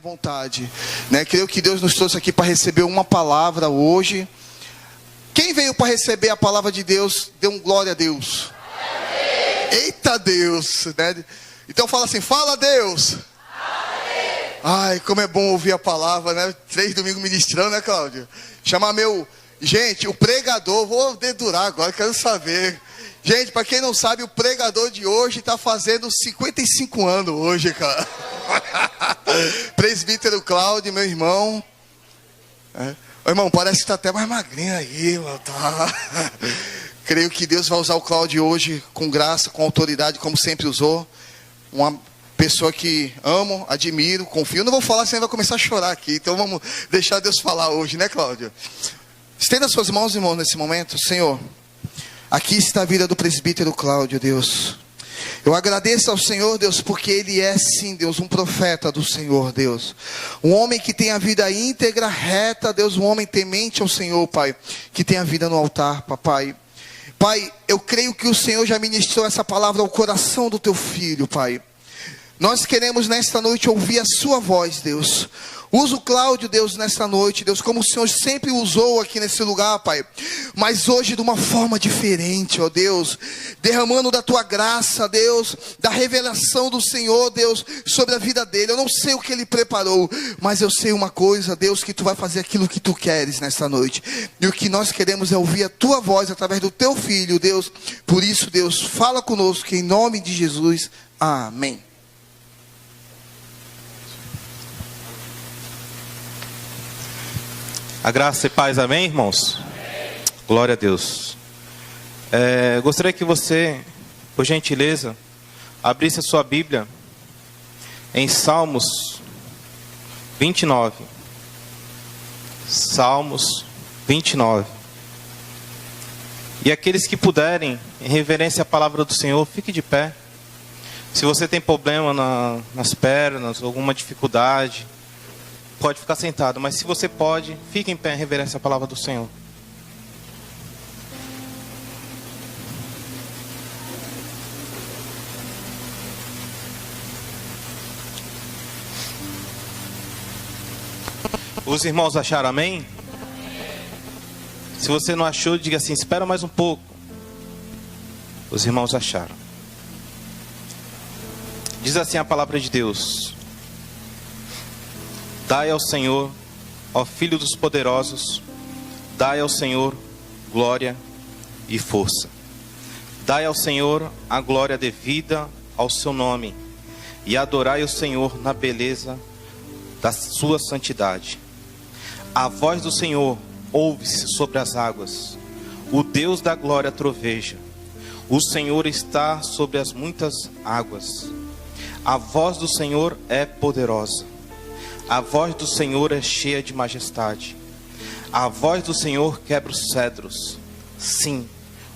vontade, né? Creio que Deus nos trouxe aqui para receber uma palavra hoje. Quem veio para receber a palavra de Deus, dê um glória a Deus. Eita Deus, né? Então fala assim, fala Deus. Ai, como é bom ouvir a palavra, né? 3 domingos ministrando, né, Cláudio? Chamar gente, o pregador, vou dedurar agora, quero saber. Gente, para quem não sabe, o pregador de hoje está fazendo 55 anos hoje, cara. Presbítero Cláudio, meu irmão. Ô, irmão, parece que está até mais magrinho aí, mano. Tá. Creio que Deus vai usar o Cláudio hoje com graça, com autoridade, como sempre usou. Uma pessoa que amo, admiro, confio. Não vou falar, senão vai começar a chorar aqui. Então vamos deixar Deus falar hoje, né, Cláudio? Estenda suas mãos, irmão, nesse momento. Senhor, aqui está a vida do presbítero Cláudio, Deus. Eu agradeço ao Senhor, Deus, porque ele é sim, Deus, um profeta do Senhor, Deus. Um homem que tem a vida íntegra, reta, Deus, um homem temente ao Senhor, Pai, que tem a vida no altar, papai. Pai, eu creio que o Senhor já ministrou essa palavra ao coração do teu filho, Pai. Nós queremos nesta noite ouvir a sua voz, Deus. Usa o Cláudio, Deus, nesta noite, Deus, como o Senhor sempre usou aqui nesse lugar, Pai. Mas hoje de uma forma diferente, ó Deus. Derramando da tua graça, Deus, da revelação do Senhor, Deus, sobre a vida dele. Eu não sei o que ele preparou, mas eu sei uma coisa, Deus, que tu vai fazer aquilo que tu queres nesta noite. E o que nós queremos é ouvir a tua voz através do teu filho, Deus. Por isso, Deus, fala conosco em nome de Jesus. Amém. A graça e paz, amém, irmãos? Amém. Glória a Deus. Gostaria que você, por gentileza, abrisse a sua Bíblia em Salmos 29. Salmos 29. E aqueles que puderem, em reverência à palavra do Senhor, fique de pé. Se você tem problema nas pernas, alguma dificuldade, pode ficar sentado, mas se você pode, fique em pé em reverência à palavra do Senhor. Os irmãos acharam amém? Se você não achou, diga assim, espera mais um pouco. Os irmãos acharam. Diz assim a palavra de Deus: dai ao Senhor, ó Filho dos poderosos, dai ao Senhor glória e força. Dai ao Senhor a glória devida ao seu nome, e adorai o Senhor na beleza da sua santidade. A voz do Senhor ouve-se sobre as águas, o Deus da glória troveja. O Senhor está sobre as muitas águas. A voz do Senhor é poderosa. A voz do Senhor é cheia de majestade. A voz do Senhor quebra os cedros. Sim,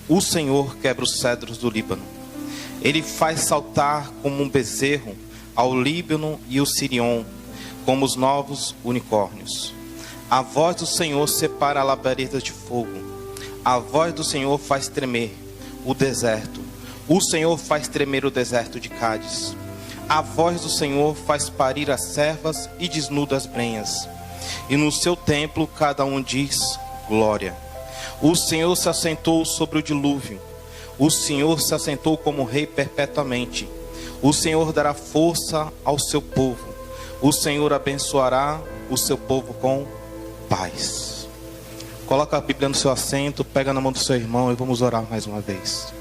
o Senhor quebra os cedros do Líbano. Ele faz saltar como um bezerro ao Líbano e o Sirion, como os novos unicórnios. A voz do Senhor separa labaredas de fogo. A voz do Senhor faz tremer o deserto. O Senhor faz tremer o deserto de Cádiz. A voz do Senhor faz parir as servas e desnuda as brenhas. E no seu templo cada um diz glória. O Senhor se assentou sobre o dilúvio. O Senhor se assentou como rei perpetuamente. O Senhor dará força ao seu povo. O Senhor abençoará o seu povo com paz. Coloca a Bíblia no seu assento, pega na mão do seu irmão e vamos orar mais uma vez.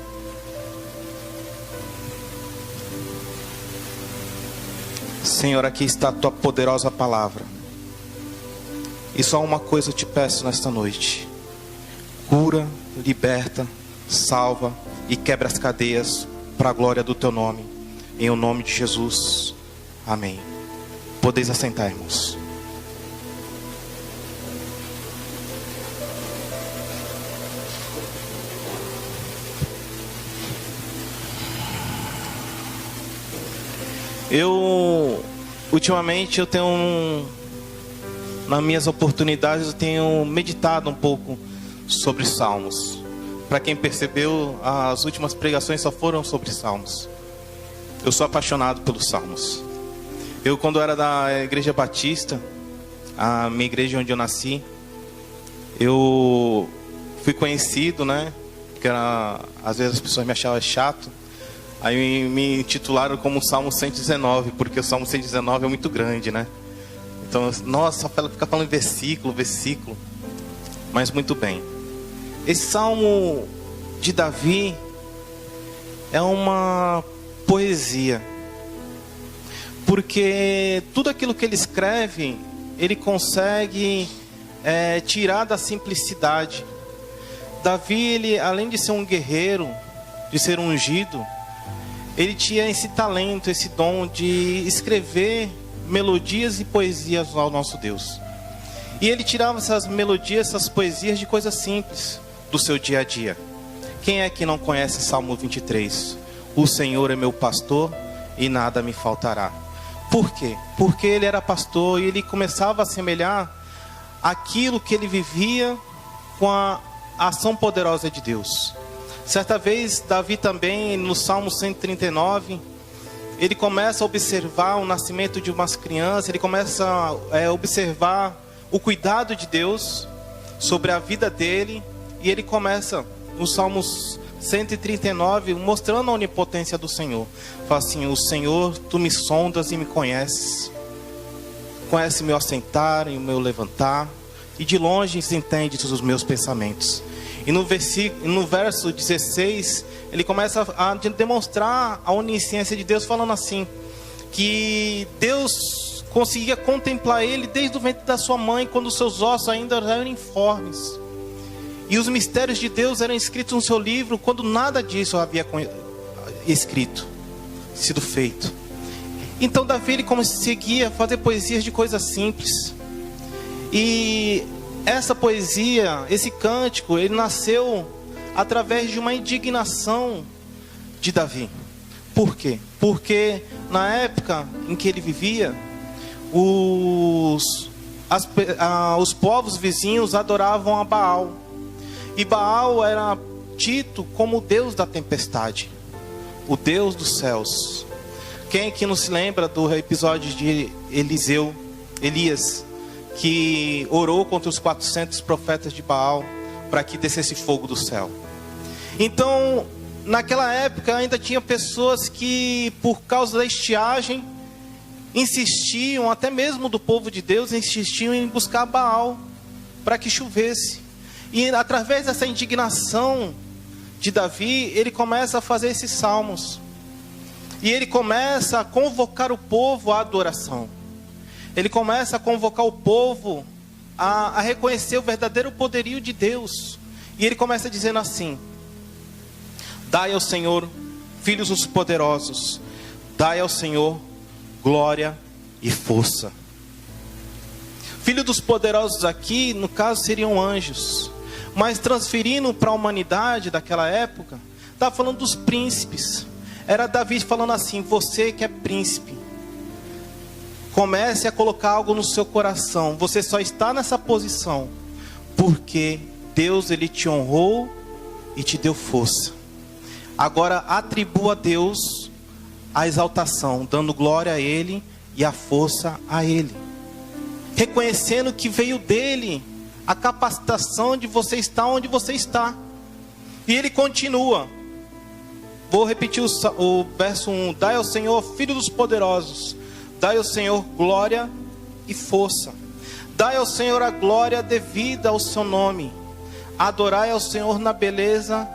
Senhor, aqui está a tua poderosa palavra. E só uma coisa eu te peço nesta noite: cura, liberta, salva e quebra as cadeias para a glória do teu nome. Em o nome de Jesus. Amém. Podeis assentar, irmãos. Ultimamente eu tenho, nas minhas oportunidades, eu tenho meditado um pouco sobre Salmos. Para quem percebeu, as últimas pregações só foram sobre Salmos. Eu sou apaixonado pelos Salmos. Eu, quando era da Igreja Batista, a minha igreja onde eu nasci, eu fui conhecido, né? Porque às vezes as pessoas me achavam chato. Aí me intitularam como Salmo 119, porque o Salmo 119 é muito grande, né? Então, nossa, fica falando versículo. Mas muito bem. Esse Salmo de Davi é uma poesia. Porque tudo aquilo que ele escreve, ele consegue tirar da simplicidade. Davi, ele, além de ser um guerreiro, de ser ungido, ele tinha esse talento, esse dom de escrever melodias e poesias ao nosso Deus. E ele tirava essas melodias, essas poesias de coisas simples do seu dia a dia. Quem é que não conhece Salmo 23? O Senhor é meu pastor e nada me faltará. Por quê? Porque ele era pastor e ele começava a assemelhar aquilo que ele vivia com a ação poderosa de Deus. Certa vez, Davi também, no Salmo 139, ele começa a observar o nascimento de umas crianças, ele começa a observar o cuidado de Deus sobre a vida dele, e ele começa, no Salmos 139, mostrando a onipotência do Senhor. Fala assim: o Senhor, tu me sondas e me conheces, conhece meu assentar e o meu levantar, e de longe entende os meus pensamentos. E no verso 16, ele começa a demonstrar a onisciência de Deus, falando assim, que Deus conseguia contemplar ele desde o ventre da sua mãe, quando os seus ossos ainda eram informes. E os mistérios de Deus eram escritos no seu livro, quando nada disso havia sido feito. Então Davi, ele conseguia fazer poesias de coisas simples. E essa poesia, esse cântico, ele nasceu através de uma indignação de Davi. Por quê? Porque na época em que ele vivia, os povos vizinhos adoravam a Baal. E Baal era dito como o Deus da tempestade, o Deus dos céus. Quem que não se lembra do episódio de Elias, que orou contra os 400 profetas de Baal para que descesse fogo do céu? Então, naquela época ainda tinha pessoas que, por causa da estiagem, insistiam, até mesmo do povo de Deus, insistiam em buscar Baal para que chovesse. E através dessa indignação de Davi, ele começa a fazer esses salmos. E ele começa a convocar o povo à adoração. Ele começa a convocar o povo a reconhecer o verdadeiro poderio de Deus. E ele começa dizendo assim: dai ao Senhor, filhos dos poderosos, dai ao Senhor glória e força. Filhos dos poderosos aqui, no caso, seriam anjos. Mas transferindo para a humanidade daquela época, está falando dos príncipes. Era Davi falando assim: você que é príncipe, comece a colocar algo no seu coração. Você só está nessa posição porque Deus, ele te honrou e te deu força. Agora atribua a Deus a exaltação, dando glória a Ele e a força a Ele, reconhecendo que veio dele a capacitação de você estar onde você está. E ele continua. Vou repetir o verso 1. Dai ao Senhor, filho dos poderosos, dai ao Senhor glória e força. Dai ao Senhor a glória devida ao seu nome. Adorai ao Senhor na beleza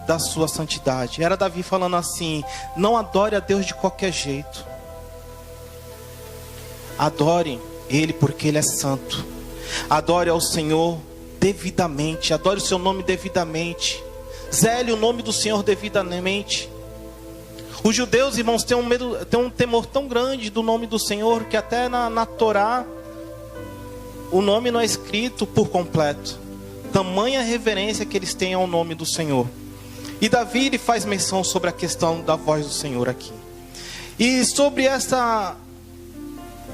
da sua santidade. Era Davi falando assim: não adore a Deus de qualquer jeito. Adore Ele porque Ele é santo. Adore ao Senhor devidamente. Adore o seu nome devidamente. Zele o nome do Senhor devidamente. Os judeus, irmãos, têm um temor tão grande do nome do Senhor, que até na Torá o nome não é escrito por completo. Tamanha reverência que eles têm ao nome do Senhor. E Davi, ele faz menção sobre a questão da voz do Senhor aqui. E sobre essa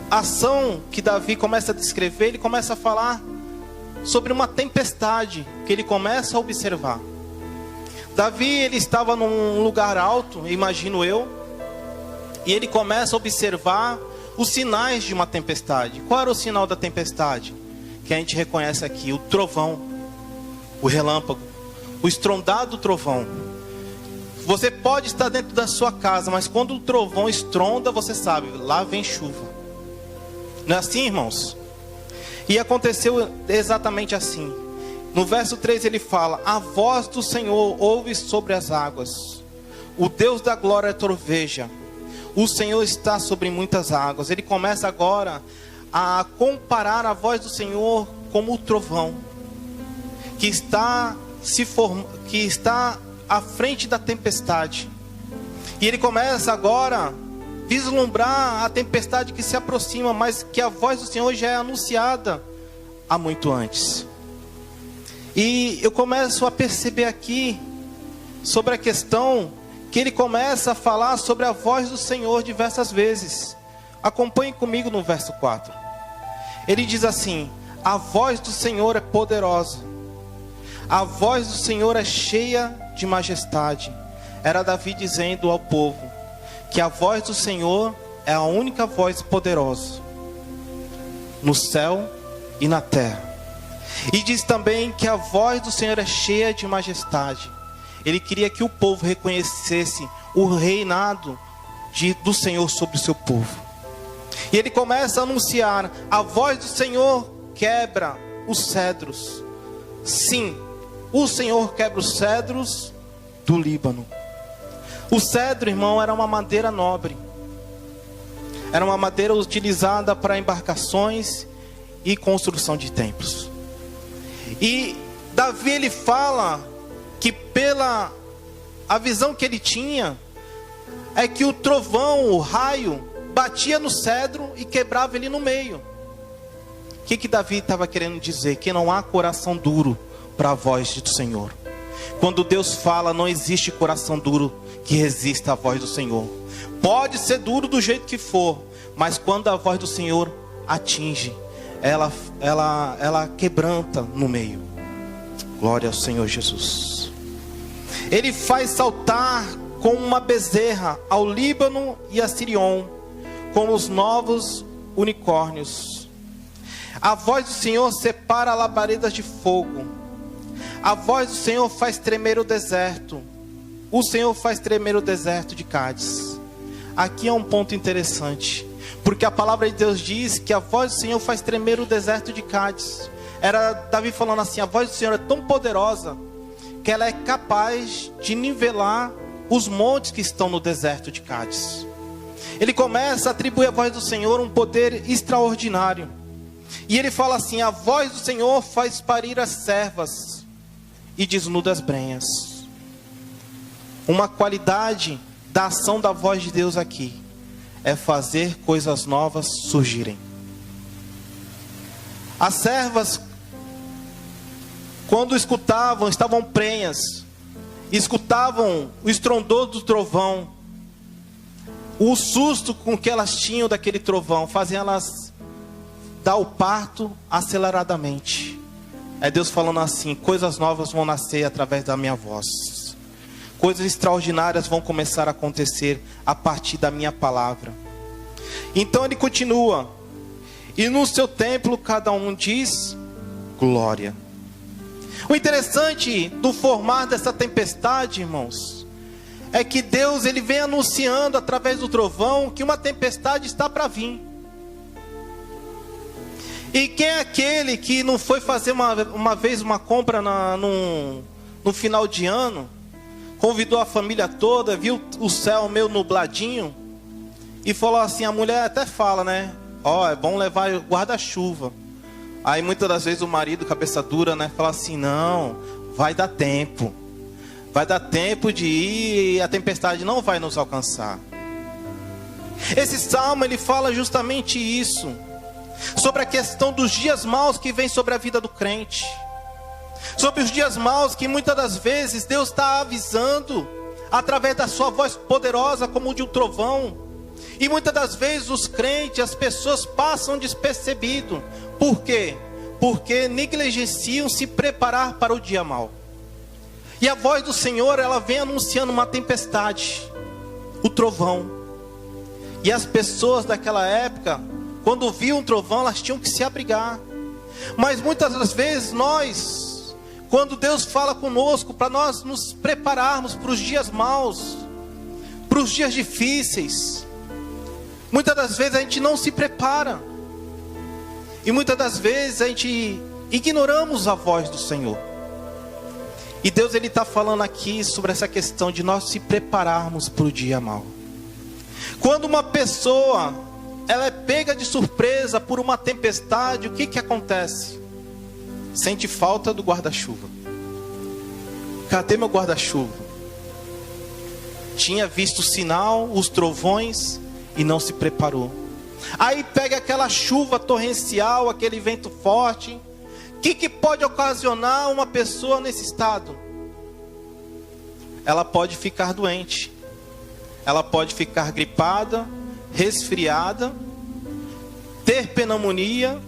ação que Davi começa a descrever, ele começa a falar sobre uma tempestade que ele começa a observar. Davi, ele estava num lugar alto, imagino eu, e ele começa a observar os sinais de uma tempestade. Qual era o sinal da tempestade? Que a gente reconhece aqui: o trovão, o relâmpago, o estrondado trovão. Você pode estar dentro da sua casa, mas quando o trovão estronda, você sabe, lá vem chuva. Não é assim, irmãos? E aconteceu exatamente assim. No verso 3 ele fala: a voz do Senhor ouve sobre as águas, o Deus da glória troveja, o Senhor está sobre muitas águas. Ele começa agora a comparar a voz do Senhor como o trovão, que está à frente da tempestade. E ele começa agora a vislumbrar a tempestade que se aproxima, mas que a voz do Senhor já é anunciada há muito antes. E eu começo a perceber aqui sobre a questão que ele começa a falar sobre a voz do Senhor diversas vezes. Acompanhe comigo no verso 4. Ele diz assim: a voz do Senhor é poderosa, a voz do Senhor é cheia de majestade. Era Davi dizendo ao povo que a voz do Senhor é a única voz poderosa no céu e na terra. E diz também que a voz do Senhor é cheia de majestade. Ele queria que o povo reconhecesse o reinado do Senhor sobre o seu povo. E ele começa a anunciar: a voz do Senhor quebra os cedros. Sim, o Senhor quebra os cedros do Líbano. O cedro, irmão, era uma madeira nobre. Era uma madeira utilizada para embarcações e construção de templos. E Davi, ele fala que pela a visão que ele tinha, é que o trovão, o raio, batia no cedro e quebrava ele no meio. O que Davi estava querendo dizer? Que não há coração duro para a voz do Senhor. Quando Deus fala, não existe coração duro que resista à voz do Senhor. Pode ser duro do jeito que for, mas quando a voz do Senhor atinge, ela quebranta no meio. Glória ao Senhor Jesus. Ele faz saltar como uma bezerra ao Líbano e a Sirion, como os novos unicórnios. A voz do Senhor separa labaredas de fogo. A voz do Senhor faz tremer o deserto. O Senhor faz tremer o deserto de Cádiz. Aqui é um ponto interessante, porque a palavra de Deus diz que a voz do Senhor faz tremer o deserto de Cádiz. Era Davi falando assim: a voz do Senhor é tão poderosa que ela é capaz de nivelar os montes que estão no deserto de Cádiz. Ele começa a atribuir à voz do Senhor um poder extraordinário. E ele fala assim: a voz do Senhor faz parir as servas e desnuda as brenhas. Uma qualidade da ação da voz de Deus aqui é fazer coisas novas surgirem. As servas, quando escutavam, estavam prenhas, escutavam o estrondor do trovão, o susto com que elas tinham daquele trovão, fazia elas dar o parto aceleradamente. É Deus falando assim: coisas novas vão nascer através da minha voz. Coisas extraordinárias vão começar a acontecer a partir da minha palavra. Então ele continua: e no seu templo cada um diz glória. O interessante do formar dessa tempestade, irmãos, é que Deus, ele vem anunciando através do trovão que uma tempestade está para vir. E quem é aquele que não foi fazer uma vez uma compra no final de ano, convidou a família toda, viu o céu meio nubladinho e falou assim, a mulher até fala, né? Ó, é bom levar guarda-chuva. Aí muitas das vezes o marido, cabeça dura, né? Fala assim, não, vai dar tempo. Vai dar tempo de ir e a tempestade não vai nos alcançar. Esse salmo, ele fala justamente isso. Sobre a questão dos dias maus que vem sobre a vida do crente. Sobre os dias maus que muitas das vezes Deus está avisando através da sua voz poderosa como de um trovão. E muitas das vezes os crentes, as pessoas passam despercebido. Por quê? Porque negligenciam se preparar para o dia mau. E a voz do Senhor, ela vem anunciando uma tempestade, o trovão, E as pessoas daquela época, quando viam um trovão, elas tinham que se abrigar. Mas muitas das vezes nós, quando Deus fala conosco, para nós nos prepararmos para os dias maus, para os dias difíceis, muitas das vezes a gente não se prepara. E muitas das vezes a gente ignoramos a voz do Senhor. E Deus ele está falando aqui sobre essa questão de nós se prepararmos para o dia mau. Quando uma pessoa ela é pega de surpresa por uma tempestade, o que que acontece? Sente falta do guarda-chuva. Cadê meu guarda-chuva? Tinha visto o sinal, os trovões e não se preparou. Aí pega aquela chuva torrencial, aquele vento forte. O que pode ocasionar uma pessoa nesse estado? Ela pode ficar doente. Ela pode ficar gripada, resfriada, ter pneumonia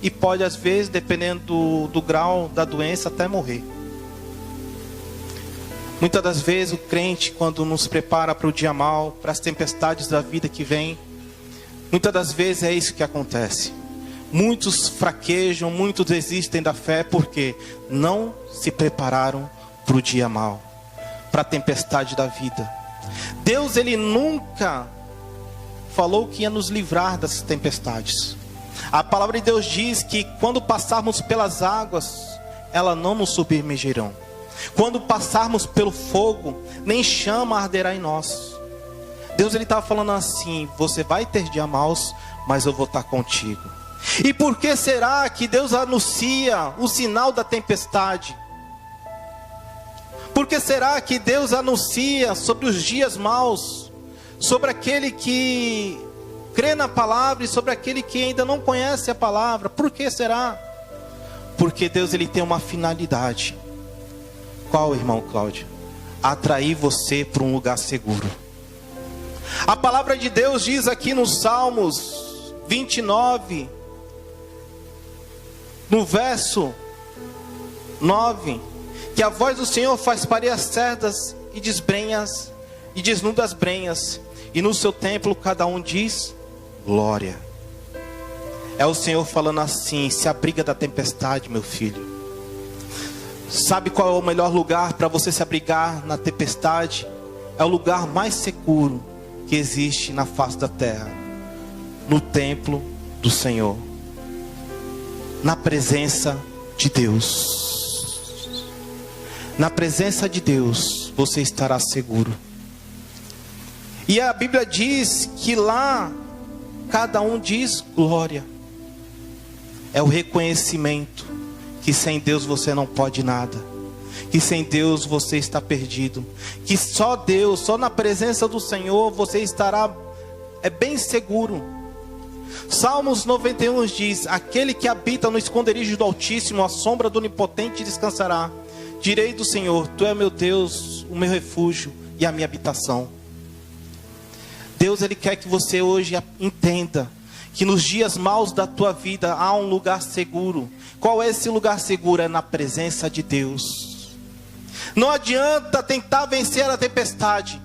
e pode às vezes, dependendo do grau da doença, até morrer. Muitas das vezes o crente, quando nos prepara para o dia mau, para as tempestades da vida que vem, muitas das vezes é isso que acontece. Muitos fraquejam, muitos desistem da fé porque não se prepararam para o dia mau, para a tempestade da vida. Deus ele nunca falou que ia nos livrar das tempestades. A palavra de Deus diz que quando passarmos pelas águas, elas não nos submergirão. Quando passarmos pelo fogo, nem chama arderá em nós. Deus ele estava falando assim: você vai ter dias maus, mas eu vou estar contigo. E por que será que Deus anuncia o sinal da tempestade? Por que será que Deus anuncia sobre os dias maus, sobre aquele que crê na palavra e sobre aquele que ainda não conhece a palavra? Por que será? Porque Deus ele tem uma finalidade. Qual, irmão Cláudio? Atrair você para um lugar seguro. A palavra de Deus diz aqui nos Salmos 29, no verso 9, que a voz do Senhor faz parir as cerdas e desbrenhas e desnuda as brenhas, e no seu templo cada um diz glória. É o Senhor falando assim: se abriga da tempestade, meu filho. Sabe qual é o melhor lugar para você se abrigar na tempestade? É o lugar mais seguro que existe na face da terra, no templo do Senhor, na presença de Deus. Na presença de Deus você estará seguro. E a Bíblia diz que lá cada um diz glória. É o reconhecimento que sem Deus você não pode nada, que sem Deus você está perdido, que só Deus, só na presença do Senhor você estará bem seguro. Salmos 91 diz: aquele que habita no esconderijo do Altíssimo, à sombra do Onipotente descansará. Direi do Senhor: tu é meu Deus, o meu refúgio e a minha habitação. Deus ele quer que você hoje entenda que nos dias maus da tua vida há um lugar seguro. Qual é esse lugar seguro? É na presença de Deus. Não adianta tentar vencer a tempestade.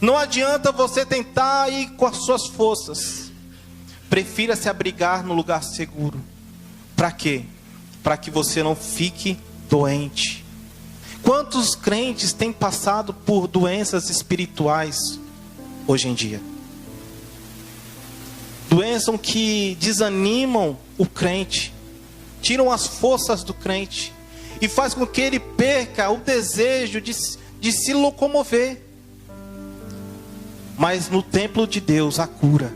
Não adianta você tentar ir com as suas forças. Prefira se abrigar no lugar seguro. Para quê? Para que você não fique doente. Quantos crentes têm passado por doenças espirituais hoje em dia? Doenças que desanimam o crente, tiram as forças do crente e faz com que ele perca o desejo de se locomover. Mas no templo de Deus a cura,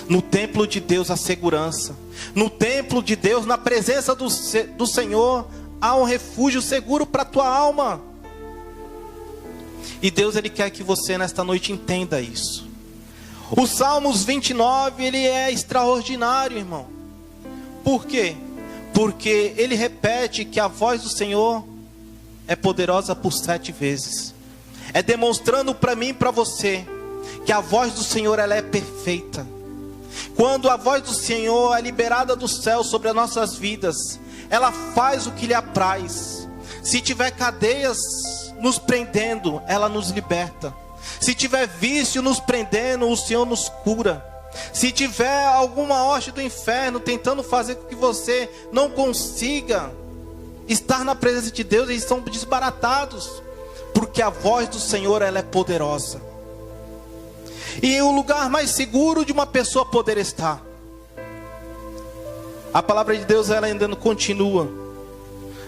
no templo de Deus a segurança, no templo de Deus, na presença do Senhor, há um refúgio seguro para a tua alma. E Deus ele quer que você nesta noite entenda isso. O Salmos 29, ele é extraordinário, irmão. Por quê? Porque ele repete que a voz do Senhor é poderosa por 7 vezes. É demonstrando para mim e para você que a voz do Senhor ela é perfeita. Quando a voz do Senhor é liberada do céu sobre as nossas vidas, ela faz o que lhe apraz. Se tiver cadeias nos prendendo, ela nos liberta. Se tiver vício nos prendendo, o Senhor nos cura. Se tiver alguma hoste do inferno tentando fazer com que você não consiga estar na presença de Deus, eles são desbaratados. Porque a voz do Senhor, ela é poderosa. E o lugar mais seguro de uma pessoa poder estar. A palavra de Deus, ela ainda continua.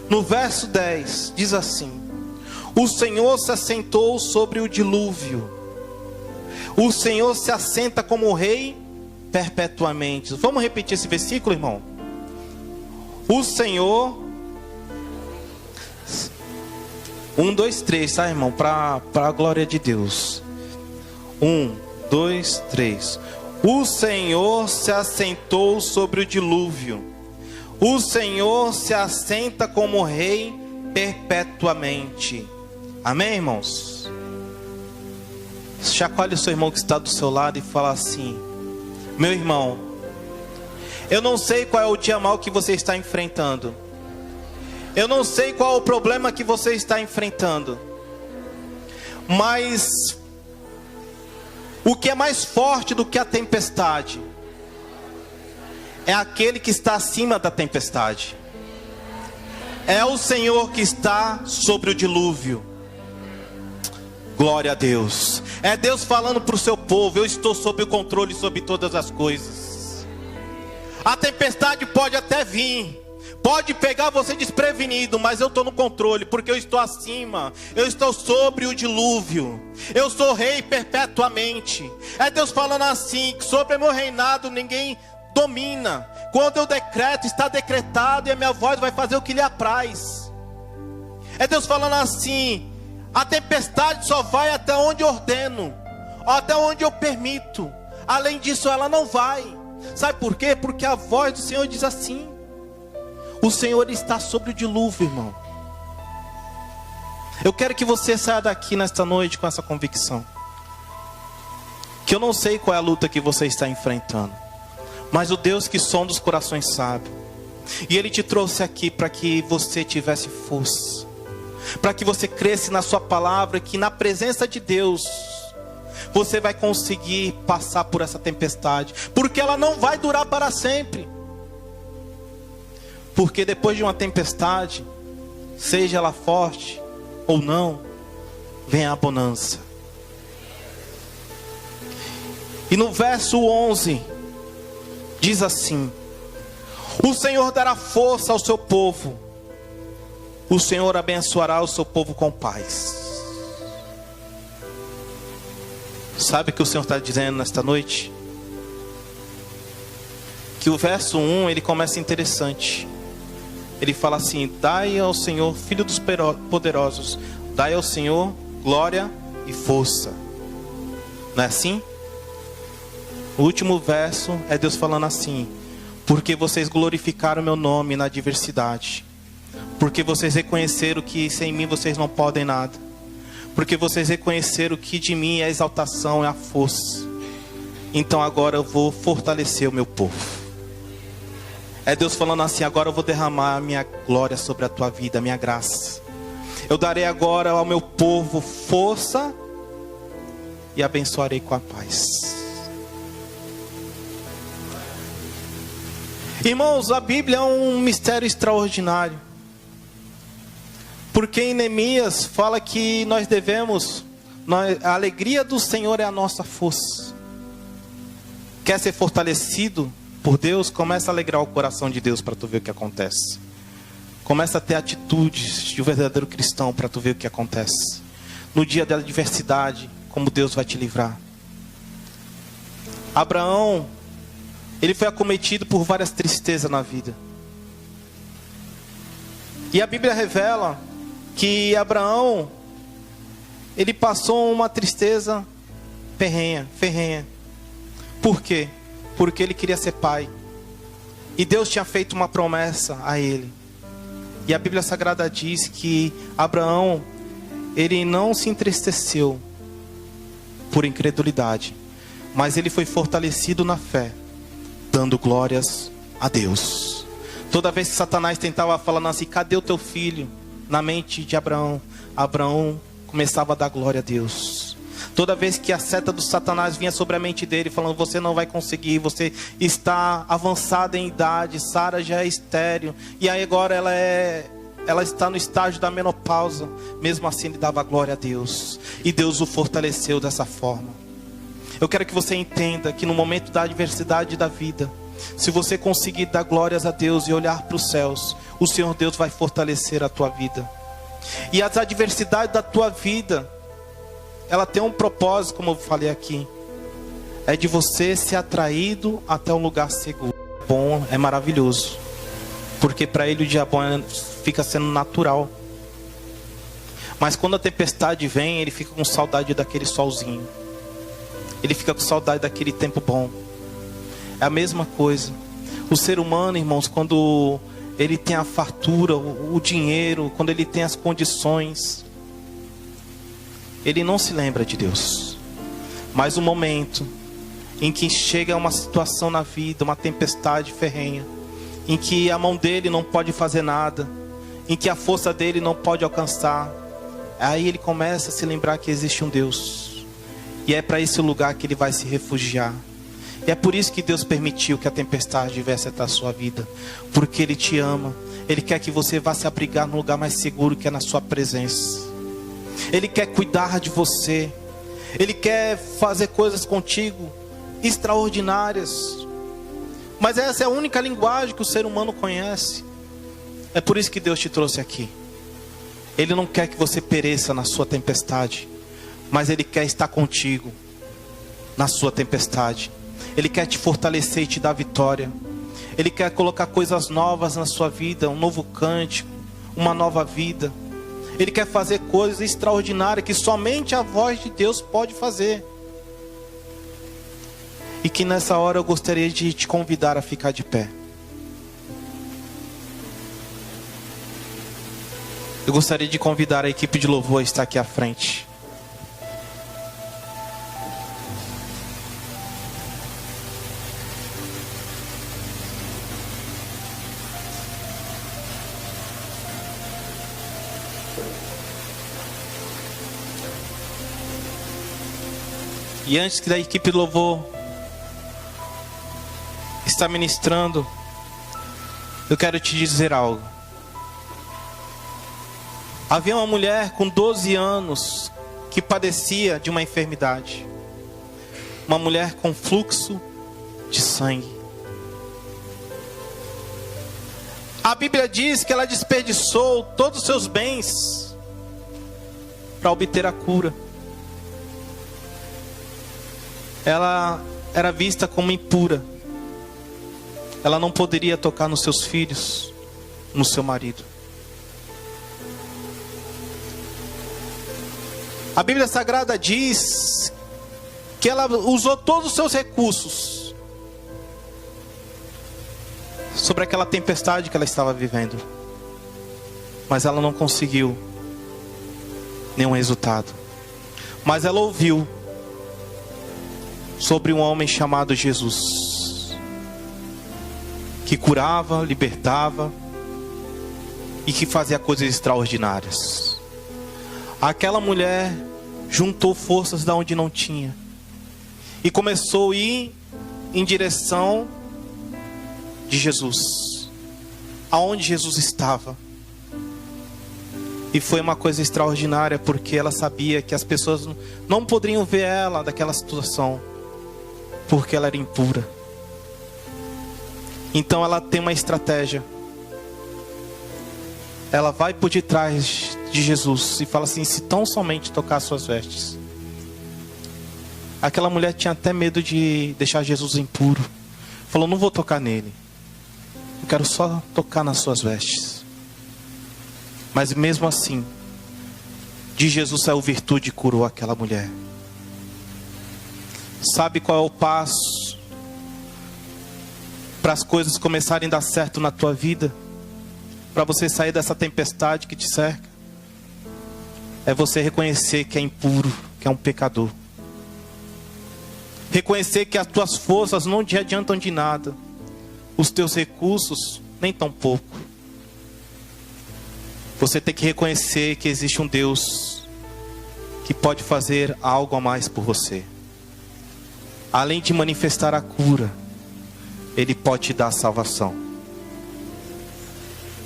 No verso 10, diz assim: o Senhor se assentou sobre o dilúvio. O Senhor se assenta como rei perpetuamente. Vamos repetir esse versículo, irmão? O Senhor... 1, 2, 3, tá, irmão? Para a glória de Deus. 1, 2, 3. O Senhor se assentou sobre o dilúvio. O Senhor se assenta como rei perpetuamente. Amém, irmãos? Chacoalhe o seu irmão que está do seu lado e fala assim: meu irmão, eu não sei qual é o dia mau que você está enfrentando. Eu não sei qual é o problema que você está enfrentando. Mas o que é mais forte do que a tempestade é aquele que está acima da tempestade. É o Senhor que está sobre o dilúvio. Glória a Deus. É Deus falando para o seu povo: eu estou sob o controle sobre todas as coisas. A tempestade pode até vir, pode pegar você desprevenido, mas eu estou no controle, porque eu estou acima. Eu estou sobre o dilúvio. Eu sou rei perpetuamente. É Deus falando assim: que sobre o meu reinado ninguém domina. Quando eu decreto, está decretado, e a minha voz vai fazer o que lhe apraz. É Deus falando assim: a tempestade só vai até onde eu ordeno, até onde eu permito. Além disso ela não vai. Sabe por quê? Porque a voz do Senhor diz assim. O Senhor está sobre o dilúvio, irmão. Eu quero que você saia daqui nesta noite com essa convicção. Que eu não sei qual é a luta que você está enfrentando, mas o Deus que sonda os corações sabe. E Ele te trouxe aqui para que você tivesse força, para que você cresça na sua palavra, que na presença de Deus você vai conseguir passar por essa tempestade, porque ela não vai durar para sempre. Porque depois de uma tempestade, seja ela forte ou não, vem a bonança. E no verso 11 diz assim: o Senhor dará força ao seu povo, o Senhor abençoará o seu povo com paz. Sabe o que o Senhor está dizendo nesta noite? Que o verso 1 ele começa interessante. Ele fala assim: dai ao Senhor, filho dos poderosos, dai ao Senhor glória e força. Não é assim? O último verso é Deus falando assim: porque vocês glorificaram meu nome na adversidade, porque vocês reconheceram que sem mim vocês não podem nada, porque vocês reconheceram que de mim é a exaltação, é a força. Então agora eu vou fortalecer o meu povo. É Deus falando assim: agora eu vou derramar a minha glória sobre a tua vida, a minha graça. Eu darei agora ao meu povo força e abençoarei com a paz. Irmãos, a Bíblia é um mistério extraordinário. Porque em Neemias fala que nós devemos, a alegria do Senhor é a nossa força. Quer ser fortalecido por Deus? Começa a alegrar o coração de Deus para tu ver o que acontece. Começa a ter atitudes de um verdadeiro cristão para tu ver o que acontece. No dia da adversidade, como Deus vai te livrar. Abraão, ele foi acometido por várias tristezas na vida. E a Bíblia revela que Abraão, ele passou uma tristeza ferrenha. Por quê? Porque ele queria ser pai. E Deus tinha feito uma promessa a ele. E a Bíblia Sagrada diz que Abraão, ele não se entristeceu por incredulidade, mas ele foi fortalecido na fé, dando glórias a Deus. Toda vez que Satanás tentava falar assim: cadê o teu filho? Na mente de Abraão, Abraão começava a dar glória a Deus. Toda vez que a seta do Satanás vinha sobre a mente dele, falando: você não vai conseguir, você está avançada em idade, Sara já é estéril, e aí agora ela está no estágio da menopausa. Mesmo assim ele dava glória a Deus, e Deus o fortaleceu dessa forma. Eu quero que você entenda que no momento da adversidade da vida, se você conseguir dar glórias a Deus e olhar para os céus, o Senhor Deus vai fortalecer a tua vida. E as adversidades da tua vida, ela tem um propósito, como eu falei aqui, é de você ser atraído até um lugar seguro. Bom, é maravilhoso, porque para ele o dia bom fica sendo natural. Mas quando a tempestade vem, ele fica com saudade daquele solzinho, ele fica com saudade daquele tempo bom. É a mesma coisa. O ser humano, irmãos, quando ele tem a fartura, o dinheiro, quando ele tem as condições, ele não se lembra de Deus. Mas o momento em que chega uma situação na vida, uma tempestade ferrenha, em que a mão dele não pode fazer nada, em que a força dele não pode alcançar, aí ele começa a se lembrar que existe um Deus. E é para esse lugar que ele vai se refugiar. E é por isso que Deus permitiu que a tempestade viesse até a sua vida. Porque Ele te ama. Ele quer que você vá se abrigar no lugar mais seguro, que é na sua presença. Ele quer cuidar de você. Ele quer fazer coisas contigo extraordinárias. Mas essa é a única linguagem que o ser humano conhece. É por isso que Deus te trouxe aqui. Ele não quer que você pereça na sua tempestade, mas Ele quer estar contigo na sua tempestade. Ele quer te fortalecer e te dar vitória. Ele quer colocar coisas novas na sua vida, um novo cântico, uma nova vida. Ele quer fazer coisas extraordinárias que somente a voz de Deus pode fazer. E que nessa hora eu gostaria de te convidar a ficar de pé. Eu gostaria de convidar a equipe de louvor a estar aqui à frente. E antes que a equipe de louvor está ministrando, eu quero te dizer algo. Havia uma mulher com 12 anos que padecia de uma enfermidade. Uma mulher com fluxo de sangue. A Bíblia diz que ela desperdiçou todos os seus bens para obter a cura. Ela era vista como impura. Ela não poderia tocar nos seus filhos, no seu marido. A Bíblia Sagrada diz que ela usou todos os seus recursos sobre aquela tempestade que ela estava vivendo, mas ela não conseguiu nenhum resultado. Mas ela ouviu sobre um homem chamado Jesus, que curava, libertava e que fazia coisas extraordinárias. Aquela mulher juntou forças da onde não tinha e começou a ir em direção de Jesus, aonde Jesus estava. E foi uma coisa extraordinária, porque ela sabia que as pessoas não poderiam ver ela daquela situação, porque ela era impura. Então ela tem uma estratégia. Ela vai por detrás de Jesus e fala assim: se tão somente tocar as suas vestes. Aquela mulher tinha até medo de deixar Jesus impuro. Falou: não vou tocar nele, eu quero só tocar nas suas vestes. Mas mesmo assim, de Jesus saiu virtude e curou aquela mulher. Sabe qual é o passo para as coisas começarem a dar certo na tua vida? Para você sair dessa tempestade que te cerca? É você reconhecer que é impuro, que é um pecador. Reconhecer que as tuas forças não te adiantam de nada. Os teus recursos, nem tão pouco. Você tem que reconhecer que existe um Deus que pode fazer algo a mais por você. Além de manifestar a cura, Ele pode te dar a salvação.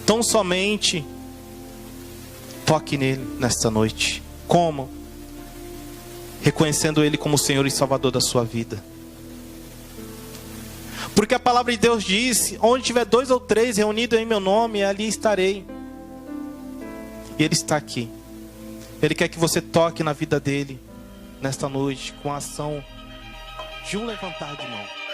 Tão somente toque nele nesta noite. Como? Reconhecendo Ele como o Senhor e Salvador da sua vida. Porque a palavra de Deus diz: onde tiver 2 ou 3 reunidos em meu nome, ali estarei. E Ele está aqui. Ele quer que você toque na vida dele nesta noite, com a ação de um levantar de mão.